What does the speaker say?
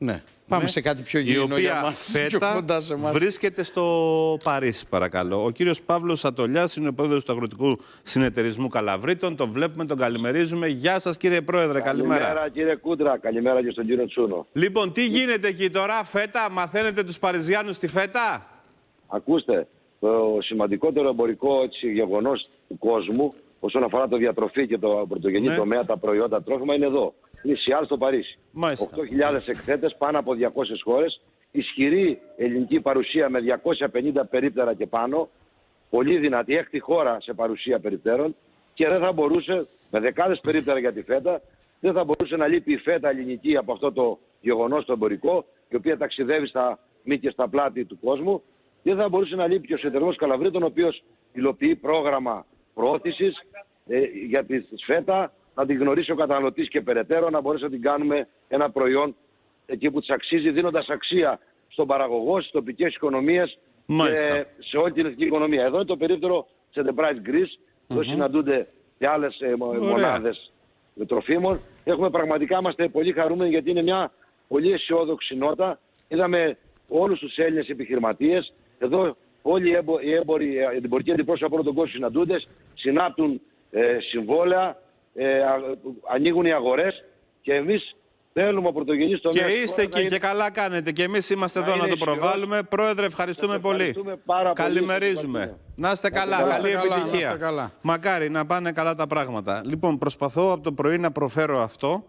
Ναι. Πάμε σε κάτι πιο γύρω για μας. Η οποία φέτα βρίσκεται στο Παρίσι, παρακαλώ. Ο κύριος Παύλος Ατολιάς είναι ο πρόεδρος του Αγροτικού Συνεταιρισμού Καλαβρίτων. Τον βλέπουμε, τον καλημερίζουμε. Γεια σας, κύριε Πρόεδρε, καλημέρα. Καλημέρα, κύριε Κούντρα. Καλημέρα και στον κύριο Τσούνο. Λοιπόν, τι γίνεται εκεί τώρα, φέτα, μαθαίνετε τους Παριζιάνους τη φέτα? Ακούστε, το σημαντικότερο εμπορικό γεγονός του κόσμου όσον αφορά το διατροφή και το πρωτογενή τομέα, τα προϊόντα τρόφιμα, είναι εδώ. Είναι η ΣΙΑΛ στο Παρίσι. 8.000 εκθέτες, πάνω από 200 χώρες, ισχυρή ελληνική παρουσία με 250 περίπτερα και πάνω, πολύ δυνατή, έκτη χώρα σε παρουσία περιπτέρων, και δεν θα μπορούσε, με δεκάδες περίπτερα για τη φέτα, δεν θα μπορούσε να λείπει η φέτα ελληνική από αυτό το γεγονός το εμπορικό, η οποία ταξιδεύει στα μη και στα πλάτη του κόσμου. Δεν θα μπορούσε να λείπει και ο Συνεταιρισμός Καλαβρίτων, ο οποίος υλοποιεί πρόγραμμα προώθησης για τη φέτα, να την γνωρίσει ο καταναλωτής και περαιτέρω, να μπορέσει να την κάνουμε ένα προϊόν εκεί που της αξίζει, δίνοντας αξία στον παραγωγό, στις τοπικές οικονομίες και σε όλη την εθνική οικονομία. Εδώ είναι το περίπτερο της Enterprise Greece, εδώ συναντούνται και άλλες μονάδες τροφίμων. Πραγματικά είμαστε πολύ χαρούμενοι, γιατί είναι μια πολύ αισιόδοξη νότα. Είδαμε όλους τους Έλληνες επιχειρηματίες, εδώ όλοι οι εμπορικοί αντιπρόσωποι από όλο τον κόσμο συναντούνται, συνάπτουν συμβόλαια, ανοίγουν οι αγορές, και εμείς θέλουμε ο πρωτογενής τομέας. Και είστε εκεί και καλά κάνετε. Και εμείς είμαστε εδώ να το προβάλλουμε. Πρόεδρε, ευχαριστούμε πολύ. Καλημερίζουμε. Να είστε καλά. Καλή επιτυχία. Μακάρι να πάνε καλά τα πράγματα. Λοιπόν, προσπαθώ από το πρωί να προφέρω αυτό.